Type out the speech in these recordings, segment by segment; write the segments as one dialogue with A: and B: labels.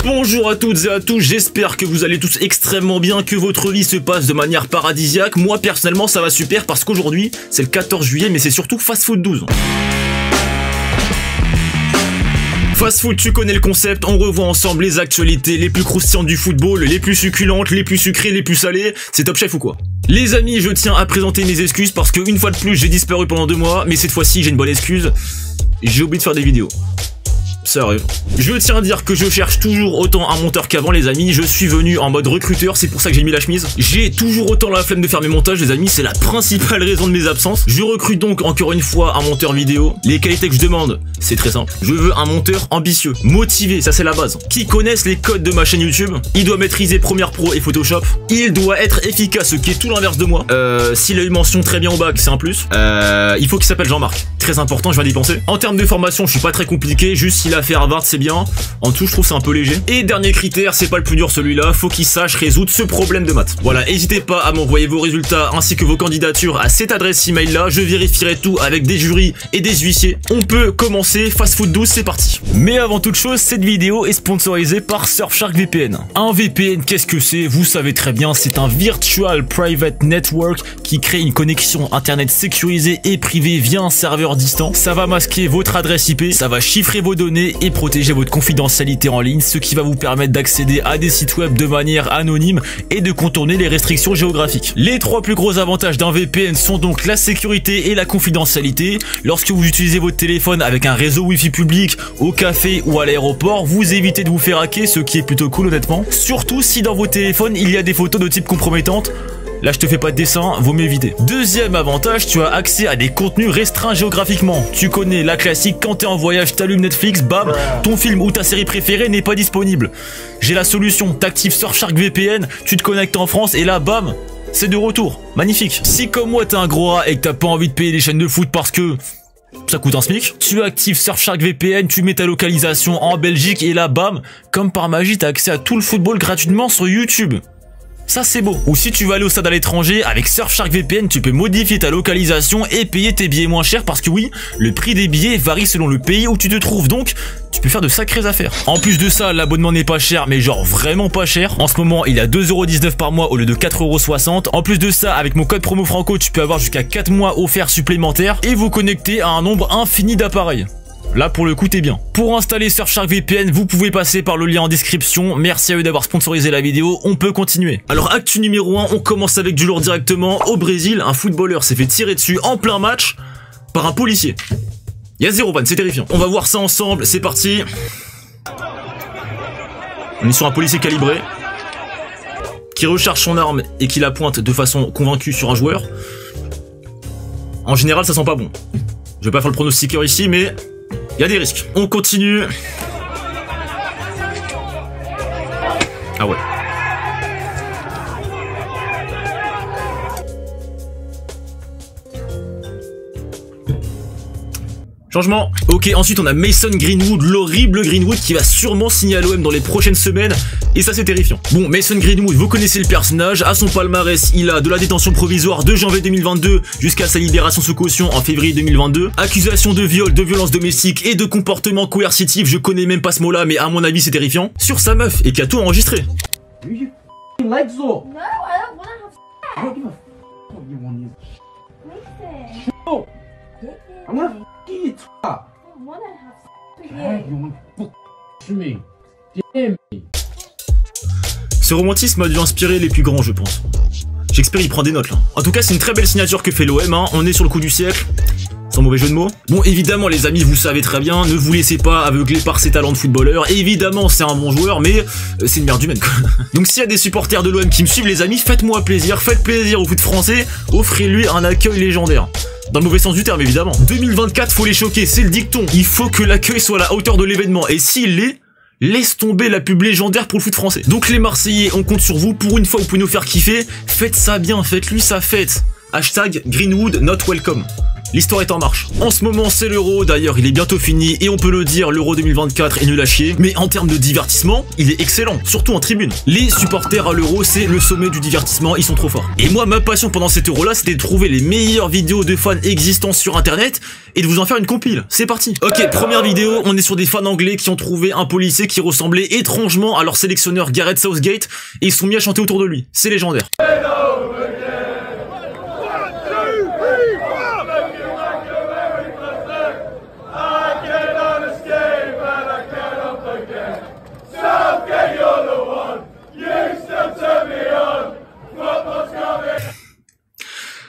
A: Bonjour à toutes et à tous, j'espère que vous allez tous extrêmement bien, que votre vie se passe de manière paradisiaque. Moi personnellement ça va super parce qu'aujourd'hui c'est le 14 juillet mais c'est surtout Fast Foot 12. Fast Food, tu connais le concept, on revoit ensemble les actualités les plus croustillantes du football, les plus succulentes, les plus sucrées, les plus salées. C'est Top Chef ou quoi? Les amis, je tiens à présenter mes excuses parce que une fois de plus j'ai disparu pendant 2 mois, mais cette fois-ci j'ai une bonne excuse, j'ai oublié de faire des vidéos. Ça arrive. Je tiens à dire que je cherche toujours autant un monteur qu'avant les amis, je suis venu en mode recruteur, c'est pour ça que j'ai mis la chemise. J'ai toujours autant la flemme de faire mes montages les amis, c'est la principale raison de mes absences. Je recrute donc encore une fois un monteur vidéo. Les qualités que je demande, c'est très simple. Je veux un monteur ambitieux, motivé, ça c'est la base. Qui connaisse les codes de ma chaîne YouTube, il doit maîtriser Premiere Pro et Photoshop, il doit être efficace, ce qui est tout l'inverse de moi. S'il a une mention très bien au bac, c'est un plus. Il faut qu'il s'appelle Jean-Marc. Très important, je vais y penser. En termes de formation, je suis pas très compliqué, juste s'il a fait Harvard, c'est bien. En tout, je trouve c'est un peu léger. Et dernier critère, c'est pas le plus dur celui-là, faut qu'il sache résoudre ce problème de maths. Voilà, n'hésitez pas à m'envoyer vos résultats ainsi que vos candidatures à cette adresse email là, je vérifierai tout avec des jurys et des huissiers. On peut commencer, Fast Food 12, c'est parti. Mais avant toute chose, cette vidéo est sponsorisée par Surfshark VPN. Un VPN, qu'est-ce que c'est? Vous savez très bien, c'est un Virtual Private Network qui crée une connexion internet sécurisée et privée via un serveur distant. Ça va masquer votre adresse IP, ça va chiffrer vos données et protéger votre confidentialité en ligne, ce qui va vous permettre d'accéder à des sites web de manière anonyme et de contourner les restrictions géographiques. Les 3 plus gros avantages d'un VPN sont donc la sécurité et la confidentialité. Lorsque vous utilisez votre téléphone avec un réseau Wi-Fi public, au café ou à l'aéroport, vous évitez de vous faire hacker, ce qui est plutôt cool honnêtement. Surtout si dans vos téléphones il y a des photos de type compromettantes. Là je te fais pas de dessin, vaut mieux éviter. Deuxième avantage, tu as accès à des contenus restreints géographiquement. Tu connais la classique, quand t'es en voyage, t'allumes Netflix, bam, ton film ou ta série préférée n'est pas disponible. J'ai la solution, t'actives Surfshark VPN, tu te connectes en France et là bam, c'est de retour. Magnifique. Si comme moi t'es un gros rat et que t'as pas envie de payer les chaînes de foot parce que ça coûte un SMIC, tu actives Surfshark VPN, tu mets ta localisation en Belgique et là bam, comme par magie t'as accès à tout le football gratuitement sur YouTube. Ça c'est beau. Ou si tu vas aller au stade à l'étranger, avec Surfshark VPN, tu peux modifier ta localisation et payer tes billets moins chers parce que oui, le prix des billets varie selon le pays où tu te trouves, donc tu peux faire de sacrées affaires. En plus de ça, l'abonnement n'est pas cher, mais genre vraiment pas cher. En ce moment, il est à 2,19€ par mois au lieu de 4,60€. En plus de ça, avec mon code promo Franco, tu peux avoir jusqu'à 4 mois offerts supplémentaires et vous connecter à un nombre infini d'appareils. Là pour le coup t'es bien. Pour installer Surfshark VPN, vous pouvez passer par le lien en description. Merci à eux d'avoir sponsorisé la vidéo, on peut continuer. Alors actu numéro 1, on commence avec du lourd directement. Au Brésil, un footballeur s'est fait tirer dessus en plein match par un policier. Il y a 0 ban, c'est terrifiant. On va voir ça ensemble, c'est parti. On est sur un policier calibré qui recharge son arme et qui la pointe de façon convaincue sur un joueur. En général ça sent pas bon. Je vais pas faire le pronostiqueur ici mais il y a des risques. On continue. Ah ouais. Changement. Ok, ensuite on a Mason Greenwood, l'horrible Greenwood qui va sûrement signer à l'OM dans les prochaines semaines. Et ça c'est terrifiant. Bon, Mason Greenwood, vous connaissez le personnage. À son palmarès, il a de la détention provisoire de janvier 2022 jusqu'à sa libération sous caution en février 2022. Accusation de viol, de violence domestique et de comportement coercitif. Je connais même pas ce mot-là, mais à mon avis c'est terrifiant. Sur sa meuf et qui a tout enregistré. Ce romantisme a dû inspirer les plus grands, je pense. Shakespeare il prend des notes là. En tout cas c'est une très belle signature que fait l'OM, hein. On est sur le coup du siècle. Sans mauvais jeu de mots. Bon évidemment les amis, vous savez très bien, ne vous laissez pas aveugler par ses talents de footballeur. Évidemment c'est un bon joueur, mais c'est une merde humaine quoi. Donc s'il y a des supporters de l'OM qui me suivent les amis, faites-moi plaisir, faites plaisir au foot français, offrez-lui un accueil légendaire. Dans le mauvais sens du terme évidemment. 2024 faut les choquer, c'est le dicton. Il faut que l'accueil soit à la hauteur de l'événement. Et s'il l'est, laisse tomber la pub légendaire pour le foot français. Donc les Marseillais, on compte sur vous. Pour une fois vous pouvez nous faire kiffer. Faites ça bien, faites-lui sa fête. Hashtag Greenwood not welcome. l'histoire est en marche. En ce moment c'est l'Euro, d'ailleurs il est bientôt fini et on peut le dire, l'Euro 2024 est nul à chier, mais en termes de divertissement, il est excellent, surtout en tribune. Les supporters à l'Euro, c'est le sommet du divertissement, ils sont trop forts. Et moi ma passion pendant cet Euro là, c'était de trouver les meilleures vidéos de fans existants sur internet et de vous en faire une compile. C'est parti. Ok, première vidéo, on est sur des fans anglais qui ont trouvé un policier qui ressemblait étrangement à leur sélectionneur Gareth Southgate et ils se sont mis à chanter autour de lui. C'est légendaire.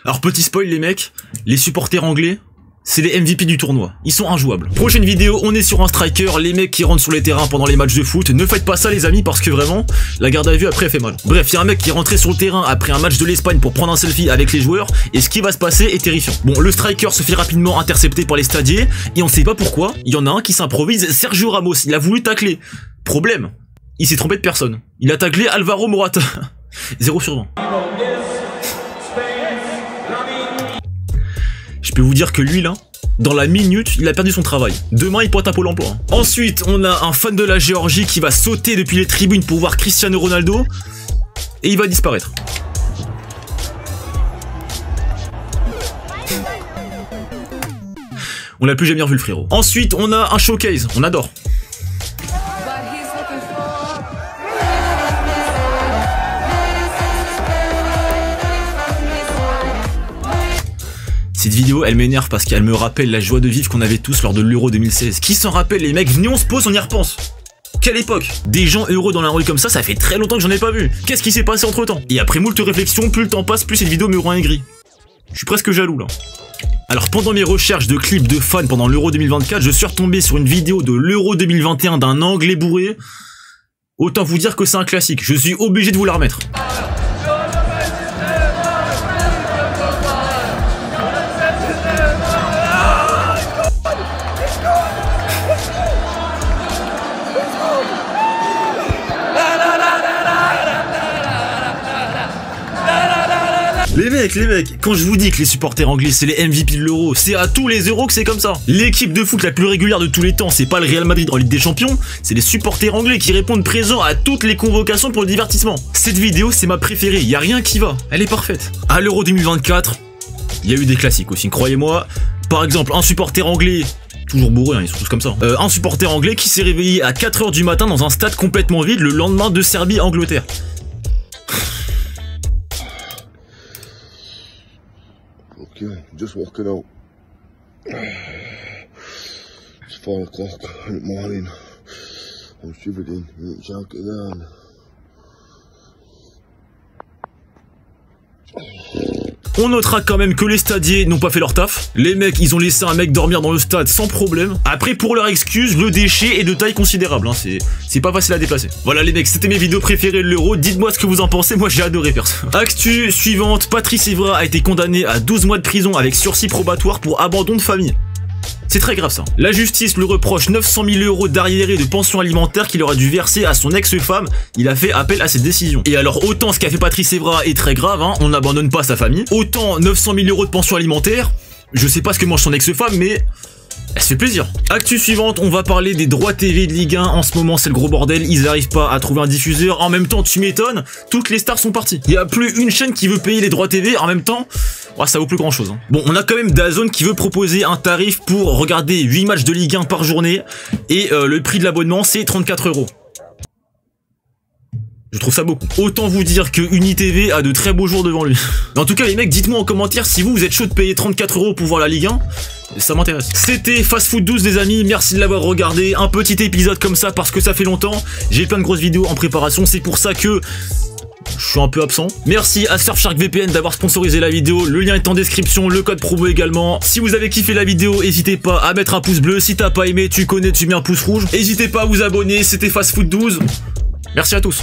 A: Alors petit spoil les mecs, les supporters anglais, c'est les MVP du tournoi. Ils sont injouables. Prochaine vidéo, on est sur un striker, les mecs qui rentrent sur les terrains pendant les matchs de foot. Ne faites pas ça les amis parce que vraiment, la garde à vue après elle fait mal. Bref, il y a un mec qui est rentré sur le terrain après un match de l'Espagne pour prendre un selfie avec les joueurs et ce qui va se passer est terrifiant. Bon, le striker se fait rapidement intercepter par les stadiers et on sait pas pourquoi. Il y en a un qui s'improvise, Sergio Ramos, il a voulu tacler. Problème, il s'est trompé de personne. Il a taclé Alvaro Morata. 0 sur 20. Je peux vous dire que lui là, dans la minute, il a perdu son travail. Demain, il pointe à Pôle emploi. Ensuite, on a un fan de la Géorgie qui va sauter depuis les tribunes pour voir Cristiano Ronaldo. Et il va disparaître. On l'a plus jamais revu le frérot. Ensuite, on a un showcase. On adore. Cette vidéo, elle m'énerve parce qu'elle me rappelle la joie de vivre qu'on avait tous lors de l'Euro 2016. Qui s'en rappelle les mecs? Venez on se pose, on y repense. Quelle époque? Des gens heureux dans la rue comme ça fait très longtemps que j'en ai pas vu. Qu'est-ce qui s'est passé entre temps? Et après moult réflexions, plus le temps passe, plus cette vidéo me rend aigri. Je suis presque jaloux là. Alors pendant mes recherches de clips de fans pendant l'Euro 2024, je suis retombé sur une vidéo de l'Euro 2021 d'un Anglais bourré. Autant vous dire que c'est un classique, je suis obligé de vous la remettre. Les mecs, quand je vous dis que les supporters anglais c'est les MVP de l'Euro, c'est à tous les euros que c'est comme ça. L'équipe de foot la plus régulière de tous les temps, c'est pas le Real Madrid en Ligue des Champions, c'est les supporters anglais qui répondent présents à toutes les convocations pour le divertissement. Cette vidéo c'est ma préférée, y a rien qui va, elle est parfaite. À l'Euro 2024, il y a eu des classiques aussi, croyez-moi. Par exemple, un supporter anglais, toujours bourré, hein, ils sont tous comme ça. Un supporter anglais qui s'est réveillé à 4 h du matin dans un stade complètement vide le lendemain de Serbie-Angleterre.
B: Okay, just walking out. It's 5 o'clock in the morning. I'm shivering, shouting down.
A: On notera quand même que les stadiers n'ont pas fait leur taf. Les mecs, ils ont laissé un mec dormir dans le stade sans problème. Après, pour leur excuse, le déchet est de taille considérable. Hein. C'est pas facile à déplacer. Voilà les mecs, c'était mes vidéos préférées de l'Euro. Dites-moi ce que vous en pensez. Moi, j'ai adoré perso. Actu suivante, Patrice Evra a été condamné à 12 mois de prison avec sursis probatoire pour abandon de famille. C'est très grave ça. La justice lui reproche 900 000 € d'arriérés de pension alimentaire qu'il aurait dû verser à son ex-femme. Il a fait appel à cette décision. Et alors autant ce qu'a fait Patrice Evra est très grave, hein, on n'abandonne pas sa famille. Autant 900 000 € de pension alimentaire, je sais pas ce que mange son ex-femme mais elle se fait plaisir. Actu suivante, on va parler des droits TV de Ligue 1. En ce moment c'est le gros bordel, ils arrivent pas à trouver un diffuseur. En même temps tu m'étonnes, toutes les stars sont parties. Il y a plus une chaîne qui veut payer les droits TV en même temps. Ouais, ça vaut plus grand chose. Hein. Bon, on a quand même DAZN qui veut proposer un tarif pour regarder 8 matchs de Ligue 1 par journée. Et le prix de l'abonnement, c'est 34 €. Je trouve ça beaucoup. Autant vous dire que UniTV a de très beaux jours devant lui. En tout cas, les mecs, dites-moi en commentaire si vous êtes chaud de payer 34 € pour voir la Ligue 1. Ça m'intéresse. C'était Fast Food 12 les amis, merci de l'avoir regardé. Un petit épisode comme ça parce que ça fait longtemps. J'ai plein de grosses vidéos en préparation, c'est pour ça que je suis un peu absent. Merci à Surfshark VPN d'avoir sponsorisé la vidéo. Le lien est en description, le code promo également. Si vous avez kiffé la vidéo, n'hésitez pas à mettre un pouce bleu. Si t'as pas aimé, tu connais, tu mets un pouce rouge. N'hésitez pas à vous abonner. C'était Fast Food 12. Merci à tous.